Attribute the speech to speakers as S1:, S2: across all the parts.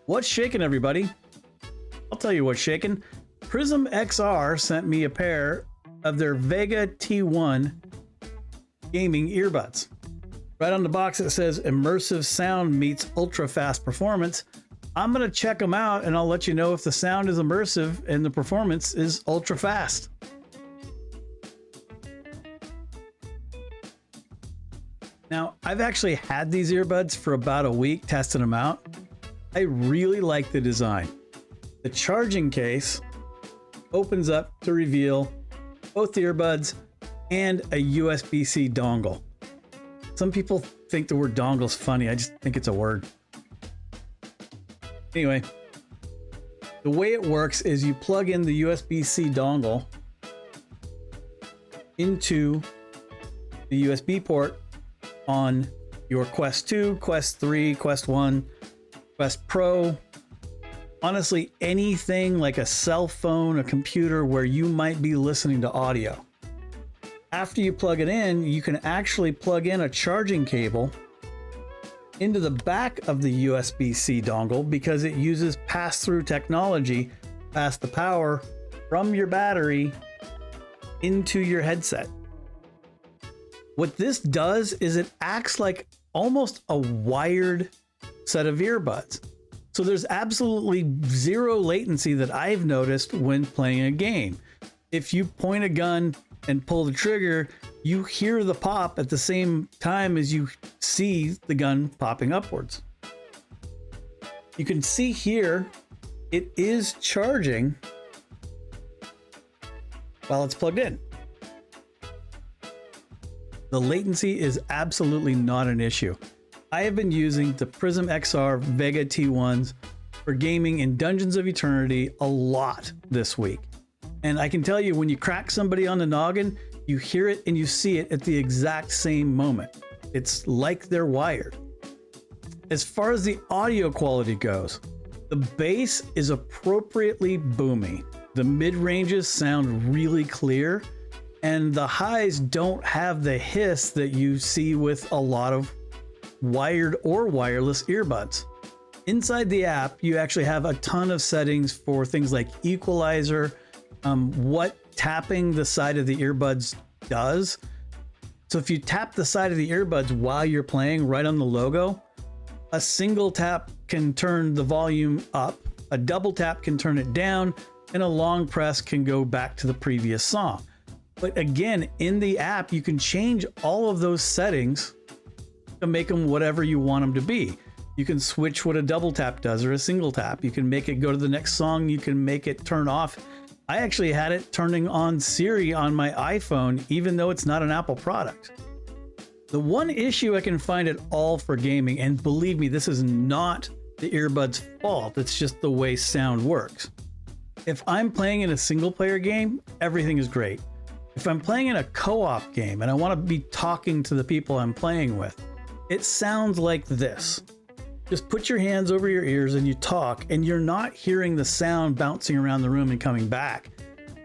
S1: What's shaking, everybody? I'll tell you what's shaking. PrismXR sent me a pair of their Vega T1 gaming earbuds. Right on the box it says immersive sound meets ultra fast performance. I'm going to check them out and I'll let you know if the sound is immersive and the performance is ultra fast. Now, I've actually had these earbuds for about a week testing them out. I really like the design. The charging case opens up to reveal both the earbuds and a USB-C dongle. Some people think the word dongle is funny. I just think it's a word. Anyway, the way it works is you plug in the USB-C dongle into the USB port on your Quest 2, Quest 3, Quest 1, Quest Pro. Honestly, anything like a cell phone, a computer where you might be listening to audio. After you plug it in, you can actually plug in a charging cable into the back of the USB-C dongle because it uses pass-through technology, pass the power from your battery into your headset. What this does is it acts like almost a wired set of earbuds. So there's absolutely zero latency that I've noticed when playing a game. If you point a gun and pull the trigger, you hear the pop at the same time as you see the gun popping upwards. You can see here, it is charging while it's plugged in. The latency is absolutely not an issue. I have been using the PrismXR Vega T1s for gaming in Dungeons of Eternity a lot this week. And I can tell you, when you crack somebody on the noggin, you hear it and you see it at the exact same moment. It's like they're wired. As far as the audio quality goes, the bass is appropriately boomy. The mid-ranges sound really clear, and the highs don't have the hiss that you see with a lot of wired or wireless earbuds. Inside the app, you actually have a ton of settings for things like equalizer, what tapping the side of the earbuds does. So if you tap the side of the earbuds while you're playing right on the logo, a single tap can turn the volume up, a double tap can turn it down, and a long press can go back to the previous song. But again, in the app, you can change all of those settings to make them whatever you want them to be. You can switch what a double tap does or a single tap. You can make it go to the next song. You can make it turn off. I actually had it turning on Siri on my iPhone, even though it's not an Apple product. The one issue I can find at all for gaming, and believe me, this is not the earbuds' fault, it's just the way sound works. If I'm playing in a single player game, everything is great. If I'm playing in a co-op game and I want to be talking to the people I'm playing with, it sounds like this. Just put your hands over your ears and you talk, and you're not hearing the sound bouncing around the room and coming back.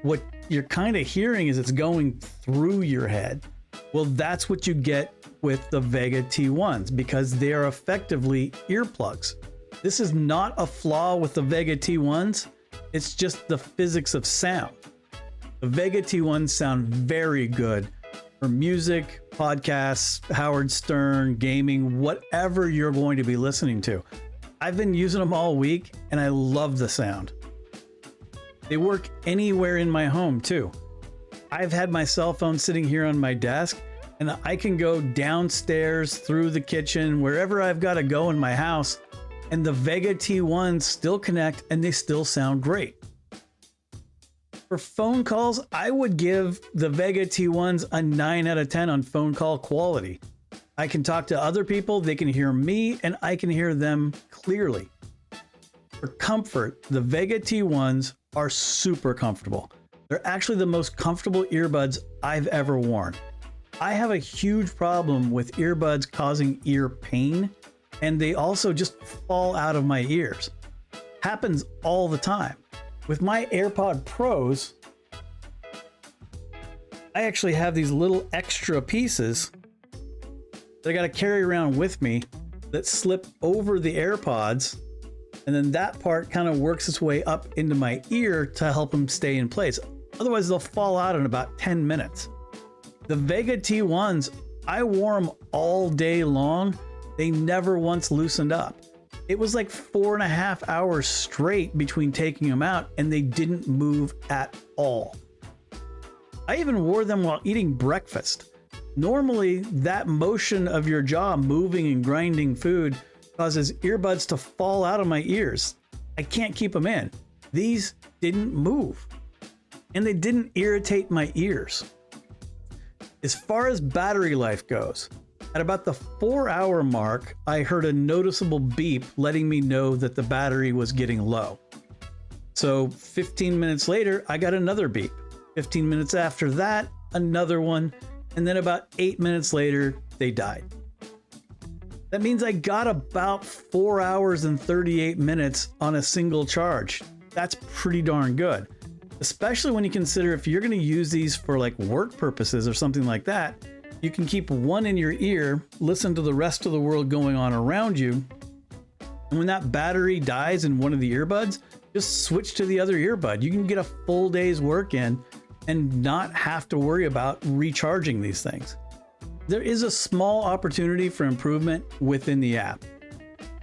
S1: What you're kind of hearing is it's going through your head. Well, that's what you get with the Vega T1s because they are effectively earplugs. This is not a flaw with the Vega T1s. It's just the physics of sound. The Vega T1s sound very good for music, podcasts, Howard Stern, gaming, whatever you're going to be listening to. I've been using them all week and I love the sound. They work anywhere in my home too. I've had my cell phone sitting here on my desk and I can go downstairs through the kitchen, wherever I've got to go in my house, and the Vega T1s still connect and they still sound great. For phone calls, I would give the Vega T1s a 9 out of 10 on phone call quality. I can talk to other people, they can hear me, and I can hear them clearly. For comfort, the Vega T1s are super comfortable. They're actually the most comfortable earbuds I've ever worn. I have a huge problem with earbuds causing ear pain, and they also just fall out of my ears. Happens all the time. With my AirPod Pros, I actually have these little extra pieces that I got to carry around with me that slip over the AirPods And then that part kind of works its way up into my ear to help them stay in place. Otherwise, they'll fall out in about 10 minutes. The Vega T1s, I wore them all day long. They never once loosened up. It was like 4.5 hours straight between taking them out, and they didn't move at all. I even wore them while eating breakfast. Normally, that motion of your jaw moving and grinding food causes earbuds to fall out of my ears. I can't keep them in. These didn't move, and they didn't irritate my ears. As far as battery life goes, at about the 4-hour mark, I heard a noticeable beep letting me know that the battery was getting low. So 15 minutes later, I got another beep. 15 minutes after that, another one. And then about 8 minutes later, they died. That means I got about 4 hours and 38 minutes on a single charge. That's pretty darn good. Especially when you consider if you're going to use these for like work purposes or something like that, you can keep one in your ear, listen to the rest of the world going on around you. And when that battery dies in one of the earbuds, just switch to the other earbud. You can get a full day's work in and not have to worry about recharging these things. There is a small opportunity for improvement within the app.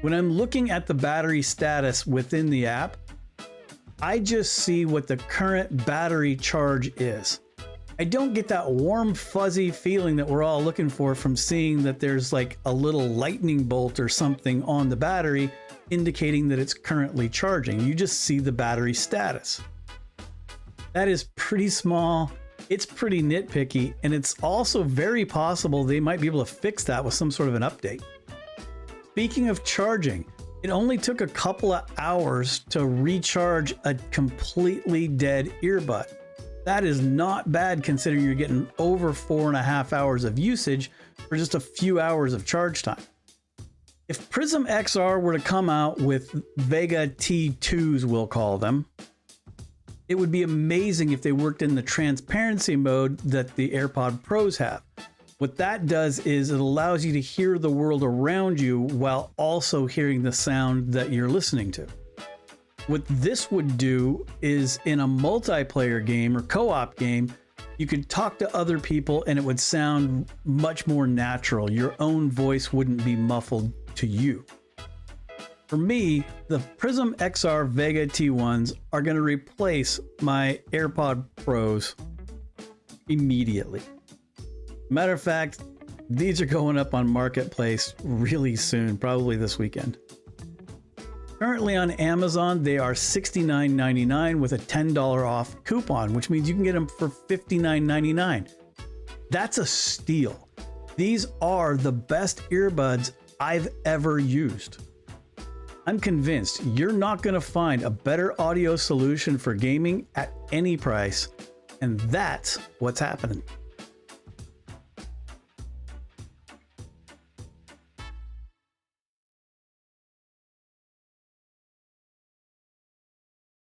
S1: When I'm looking at the battery status within the app, I just see what the current battery charge is. I don't get that warm, fuzzy feeling that we're all looking for from seeing that there's like a little lightning bolt or something on the battery indicating that it's currently charging. You just see the battery status. That is pretty small. It's pretty nitpicky, and it's also very possible they might be able to fix that with some sort of an update. Speaking of charging, it only took a couple of hours to recharge a completely dead earbud. That is not bad considering you're getting over 4.5 hours of usage for just a few hours of charge time. If PrismXR were to come out with Vega T2s, we'll call them, it would be amazing if they worked in the transparency mode that the AirPod Pros have. What that does is it allows you to hear the world around you while also hearing the sound that you're listening to. What this would do is in a multiplayer game or co-op game, you could talk to other people and it would sound much more natural. Your own voice wouldn't be muffled to you. For me, the PrismXR Vega T1s are going to replace my AirPod Pros immediately. Matter of fact, these are going up on Marketplace really soon, probably this weekend. Currently on Amazon, they are $69.99 with a $10 off coupon, which means you can get them for $59.99. That's a steal. These are the best earbuds I've ever used. I'm convinced you're not going to find a better audio solution for gaming at any price, and that's what's happening.